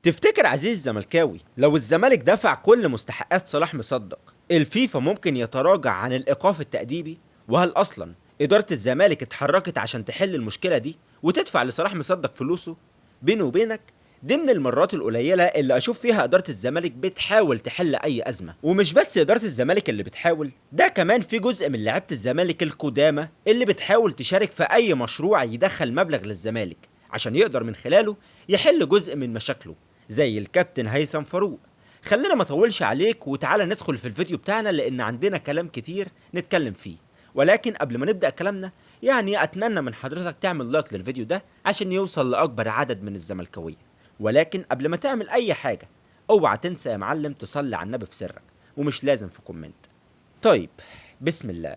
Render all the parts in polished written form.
تفتكر عزيز الزملكاوي لو الزمالك دفع كل مستحقات صلاح مصدق الفيفا ممكن يتراجع عن الإيقاف التأديبي؟ وهل أصلا إدارة الزمالك اتحركت عشان تحل المشكلة دي وتدفع لصلاح مصدق فلوسه؟ بيني وبينك دي من المرات القليلة اللي أشوف فيها إدارة الزمالك بتحاول تحل أي أزمة، ومش بس إدارة الزمالك اللي بتحاول، ده كمان في جزء من لعيبة الزمالك القدامى اللي بتحاول تشارك في أي مشروع يدخل مبلغ للزمالك عشان يقدر من خلاله يحل جزء من مشاكله، زي الكابتن هيثم فاروق. خلينا ما اطولش عليك وتعالى ندخل في الفيديو بتاعنا لان عندنا كلام كتير نتكلم فيه. ولكن قبل ما نبدأ كلامنا يعني اتمنى من حضرتك تعمل لايك للفيديو ده عشان يوصل لاكبر عدد من الزملكاويه. ولكن قبل ما تعمل اي حاجه اوعى تنسى يا معلم تصلي على النبي في سرك، ومش لازم في كومنت. طيب بسم الله.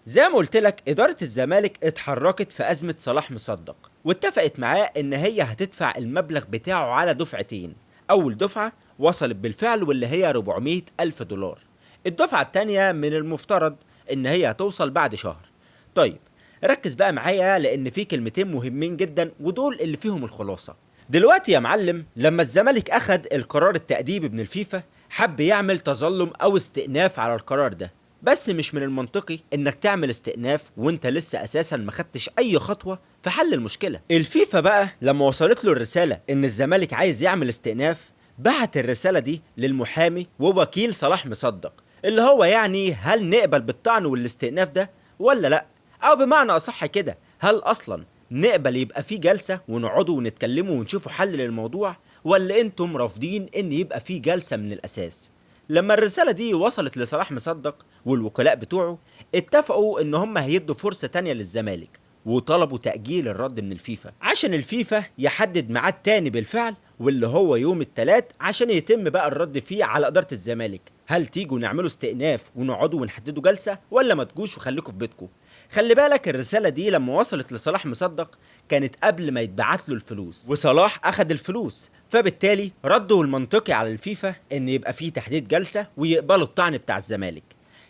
زي ما قلت لك إدارة الزمالك اتحركت في أزمة صلاح مصدق واتفقت معاه إن هي هتدفع المبلغ بتاعه على دفعتين. أول دفعة وصلت بالفعل واللي هي 400 ألف دولار. الدفعة التانية من المفترض إن هي هتوصل بعد شهر. طيب ركز بقى معايا لأن في كلمتين مهمين جدا ودول اللي فيهم الخلاصة. دلوقتي يا معلم لما الزمالك أخد القرار التأديبي من الفيفا حب يعمل تظلم أو استئناف على القرار ده، بس مش من المنطقي انك تعمل استئناف وانت لسه اساسا ما خدتش اي خطوه في حل المشكله. الفيفا بقى لما وصلت له الرساله ان الزمالك عايز يعمل استئناف بعت الرساله دي للمحامي ووكيل صلاح مصدق، اللي هو يعني هل نقبل بالطعن والاستئناف ده ولا لا، او بمعنى اصح كده هل اصلا نقبل يبقى في جلسه ونقعدوا ونتكلموا ونشوفوا حل للموضوع، ولا انتم رافضين ان يبقى في جلسه من الاساس. لما الرسالة دي وصلت لصلاح مصدق والوكلاء بتوعه اتفقوا ان هم هيدوا فرصة تانية للزمالك وطلبوا تأجيل الرد من الفيفا عشان الفيفا يحدد ميعاد تاني بالفعل واللي هو يوم التلات عشان يتم بقى الرد فيه على إدارة الزمالك. هل تيجوا نعملوا استئناف ونقعدوا ونحددوا جلسة ولا ما تجوش وخليكوا في بيتكم؟ خلي بالك الرسالة دي لما وصلت لصلاح مصدق كانت قبل ما يتبعت له الفلوس وصلاح أخد الفلوس، فبالتالي رده المنطقي على الفيفا ان يبقى فيه تحديد جلسة ويقبلوا الطعن بتاع الزمالك.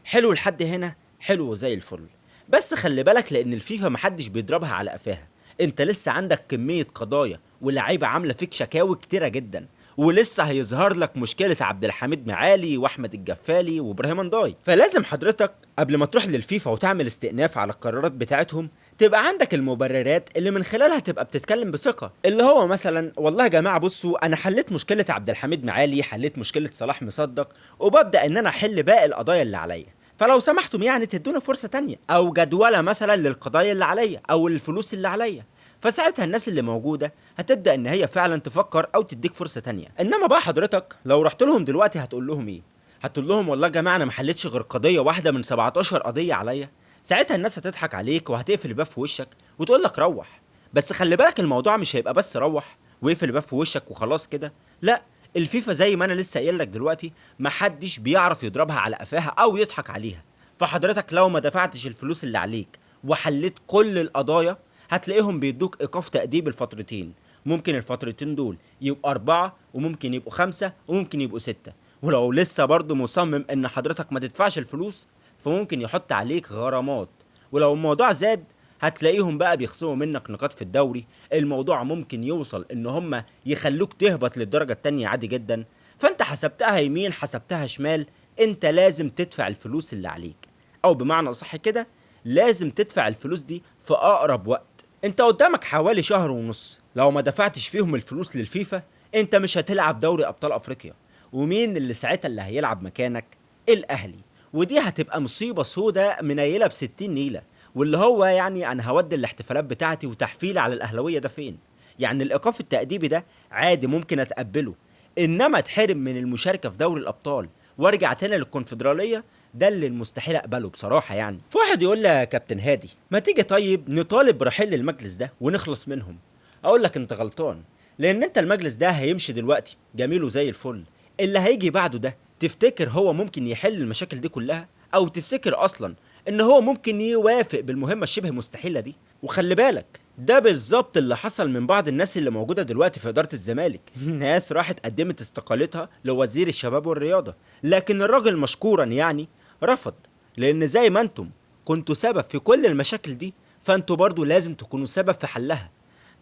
حلو لحد هنا، حلو زي الفل. بس خلي بالك لان الفيفا محدش بيضربها على قفاها، انت لسه عندك كمية قضايا ولاعيبة عاملة فيك شكاوي كتيرة جدا، ولسه هيظهر لك مشكلة عبد الحميد معالي واحمد الجفالي وابراهيم نداي. فلازم حضرتك قبل ما تروح للفيفا وتعمل استئناف على القرارات بتاعتهم تبقى عندك المبررات اللي من خلالها تبقى بتتكلم بثقة، اللي هو مثلا والله يا جماعة بصوا انا حليت مشكلة عبد الحميد معالي، حليت مشكلة صلاح مصدق، وببدأ ان انا احل باقي القضايا اللي عليا، فلو سمحتم يعني تدونا فرصة تانية او جدولة مثلا للقضايا اللي عليا او الفلوس اللي عليا. فساعتها الناس اللي موجودة هتبدأ ان هي فعلا تفكر او تديك فرصة تانية. انما بقى حضرتك لو رحت لهم دلوقتي هتقول لهم ايه؟ هتقول لهم والله يا جماعة انا ما حلتش غير قضية واحدة من 17 قضية عليا. ساعتها الناس هتضحك عليك وهتقفل الباب في وشك وتقول لك روح. بس خلي بالك الموضوع مش هيبقى بس روح ويقفل الباب في وشك وخلاص كده، لا، الفيفا زي ما انا لسه قايل لك دلوقتي محدش بيعرف يضربها على قفاها او يضحك عليها. فحضرتك لو ما دفعتش الفلوس اللي عليك وحليت كل القضايا هتلاقيهم بيدوك ايقاف تأديب الفترتين، ممكن الفترتين دول يبقوا 4 وممكن يبقوا 5 وممكن يبقوا 6، ولو لسه برضه مصمم ان حضرتك ما تدفعش الفلوس فممكن يحط عليك غرامات، ولو الموضوع زاد هتلاقيهم بقى بيخصموا منك نقاط في الدوري. الموضوع ممكن يوصل ان هم يخلوك تهبط للدرجة التانية عادي جدا. فانت حسبتها يمين حسبتها شمال، انت لازم تدفع الفلوس اللي عليك، او بمعنى صح كده لازم تدفع الفلوس دي في اقرب وقت. انت قدامك حوالي شهر ونص، لو ما دفعتش فيهم الفلوس للفيفا انت مش هتلعب دوري ابطال افريقيا. ومين اللي ساعتها اللي هيلعب مكانك؟ الاهلي. ودي هتبقى مصيبة سودة منيلة ب60 نيلة، واللي هو يعني انا هودي الاحتفالات بتاعتي وتحفيلي على الاهلاوية ده فين؟ يعني الايقاف التأديبي ده عادي ممكن اتقبله، انما اتحرم من المشاركة في دوري الابطال وارجع تاني للكونفدرالية ده اللي المستحيل اقبله بصراحة. يعني في واحد يقول لي يا كابتن هادي ما تيجي طيب نطالب برحيل المجلس ده ونخلص منهم. اقول لك انت غلطان، لان انت المجلس ده هيمشي دلوقتي جميل وزي الفل، اللي هيجي بعده ده تفتكر هو ممكن يحل المشاكل دي كلها؟ او تفتكر اصلا ان هو ممكن يوافق بالمهمة الشبه مستحيلة دي؟ وخلي بالك ده بالظبط اللي حصل من بعض الناس اللي موجودة دلوقتي في إدارة الزمالك. ناس راحت قدمت استقالتها لوزير الشباب والرياضة، لكن الراجل مشكورا يعني رفض، لان زي ما انتم كنتوا سبب في كل المشاكل دي فانتوا برضو لازم تكونوا سبب في حلها.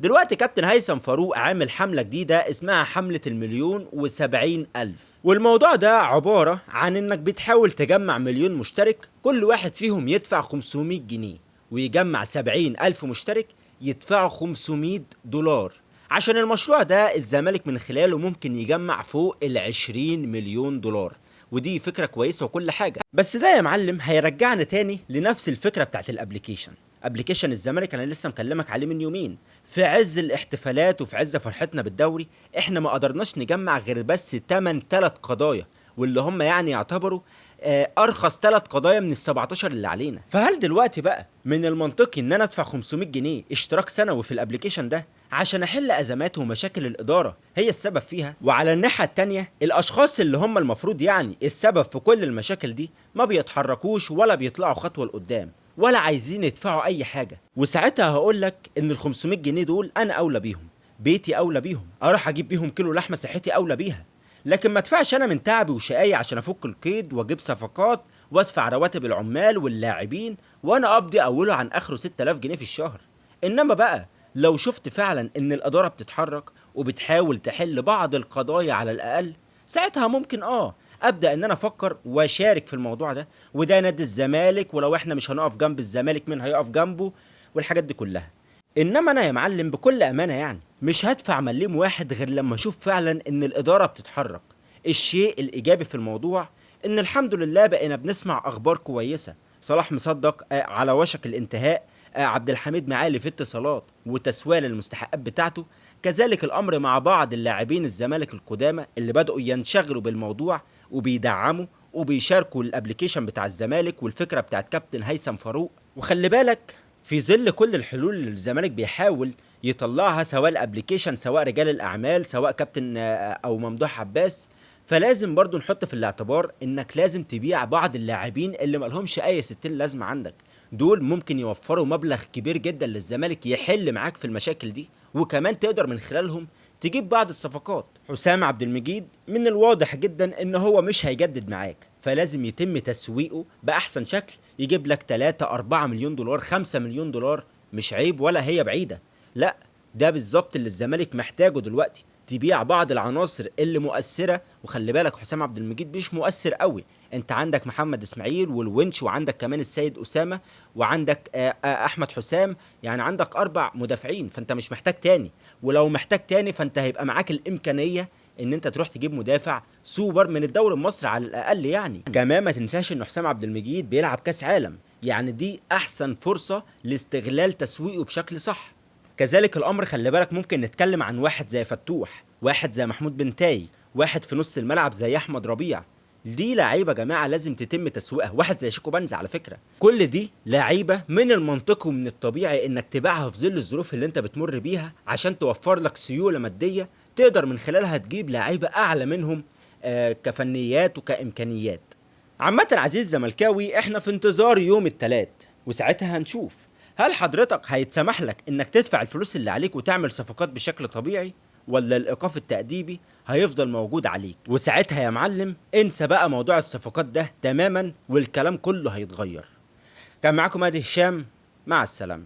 دلوقتي كابتن هيثم فاروق عامل حملة جديدة اسمها حملة ال1,070,000، والموضوع ده عبارة عن انك بتحاول تجمع مليون مشترك، كل واحد فيهم يدفع 500 جنيه، ويجمع 70,000 مشترك يدفعوا 500 دولار. عشان المشروع ده الزمالك من خلاله ممكن يجمع فوق ال20 مليون دولار، ودي فكرة كويسة وكل حاجة. بس ده يا معلم هيرجعنا تاني لنفس الفكرة بتاعت الابليكيشن. ابليكيشن الزمالك انا لسه مكلمك عليه من يومين، في عز الاحتفالات وفي عز فرحتنا بالدوري احنا ما قدرناش نجمع غير بس 8 قضايا، واللي هم يعني يعتبروا ارخص 3 قضايا من ال17 اللي علينا. فهل دلوقتي بقى من المنطقي ان انا ادفع 500 جنيه اشتراك سنوي في الابليكيشن ده عشان احل ازمات ومشاكل الاداره هي السبب فيها، وعلى الناحيه التانيه الاشخاص اللي هم المفروض يعني السبب في كل المشاكل دي ما بيتحركوش ولا بيطلعوا خطوه لقدام ولا عايزين يدفعوا اي حاجه؟ وساعتها هقول لك ان ال500 جنيه دول انا اولى بيهم، بيتي اولى بيهم، اروح اجيب بيهم كيلو لحمه صحتي اولى بيها، لكن ما ادفعش انا من تعبي وشقاي عشان افك القيد واجيب صفقات وادفع رواتب العمال واللاعبين وانا اقضي اوله عن اخره 6000 جنيه في الشهر. انما بقى لو شفت فعلا ان الاداره بتتحرك وبتحاول تحل بعض القضايا على الاقل، ساعتها ممكن ابدا ان انا افكر واشارك في الموضوع ده، وده نادي الزمالك، ولو احنا مش هنقف جنب الزمالك مين هيقف جنبه والحاجات دي كلها. انما انا يا معلم بكل امانه يعني مش هدفع مليم واحد غير لما اشوف فعلا ان الاداره بتتحرك. الشيء الايجابي في الموضوع ان الحمد لله بقينا بنسمع اخبار كويسه، صلاح مصدق على وشك الانتهاء، عبد الحميد معالي في اتصالات وتسوية للمستحقات بتاعته، كذلك الامر مع بعض اللاعبين الزمالك القدامى اللي بدأوا ينشغلوا بالموضوع وبيدعموا وبيشاركوا الابليكيشن بتاع الزمالك والفكره بتاعت كابتن هيثم فاروق. وخلي بالك في ظل كل الحلول اللي الزمالك بيحاول يطلعها، سواء الابليكيشن سواء رجال الاعمال سواء كابتن او ممدوح عباس، فلازم برضو نحط في الاعتبار انك لازم تبيع بعض اللاعبين اللي ملهمش اي 60 لازمه عندك. دول ممكن يوفروا مبلغ كبير جدا للزمالك يحل معاك في المشاكل دي، وكمان تقدر من خلالهم تجيب بعض الصفقات. حسام عبد المجيد من الواضح جدا ان هو مش هيجدد معاك، فلازم يتم تسويقه باحسن شكل، يجيب لك 3 4 مليون دولار 5 مليون دولار، مش عيب ولا هي بعيدة، لا ده بالظبط اللي الزمالك محتاجه دلوقتي. تبيع بعض العناصر اللي مؤثرة، وخلي بالك حسام عبد المجيد مش مؤثر قوي، انت عندك محمد اسماعيل والونش وعندك كمان السيد اسامة وعندك احمد حسام، يعني عندك 4 مدافعين، فانت مش محتاج تاني، ولو محتاج تاني فانت هيبقى معاك الامكانية ان انت تروح تجيب مدافع سوبر من الدوري المصري على الاقل. يعني كمان ما تنساش ان حسام عبد المجيد بيلعب كاس عالم، يعني دي احسن فرصة لاستغلال تسويقه بشكل صح. كذلك الامر خلي بالك ممكن نتكلم عن واحد زي فتوح، واحد زي محمود بنتاي، واحد في نص الملعب زي احمد ربيع، دي لعيبه جماعه لازم تتم تسويقها، واحد زي شيكو بنز على فكره، كل دي لعيبه من المنطقي ومن الطبيعي انك تبيعها في ظل الظروف اللي انت بتمر بيها عشان توفر لك سيوله ماديه تقدر من خلالها تجيب لعيبه اعلى منهم كفنيات وكامكانيات. عامه عزيز زملكاوي احنا في انتظار يوم الثلاث، وساعتها هنشوف هل حضرتك هيتسمح لك انك تدفع الفلوس اللي عليك وتعمل صفقات بشكل طبيعي، ولا الايقاف التأديبي هيفضل موجود عليك. وساعتها يا معلم انسى بقى موضوع الصفقات ده تماما والكلام كله هيتغير. كان معاكم ادي هشام، مع السلامة.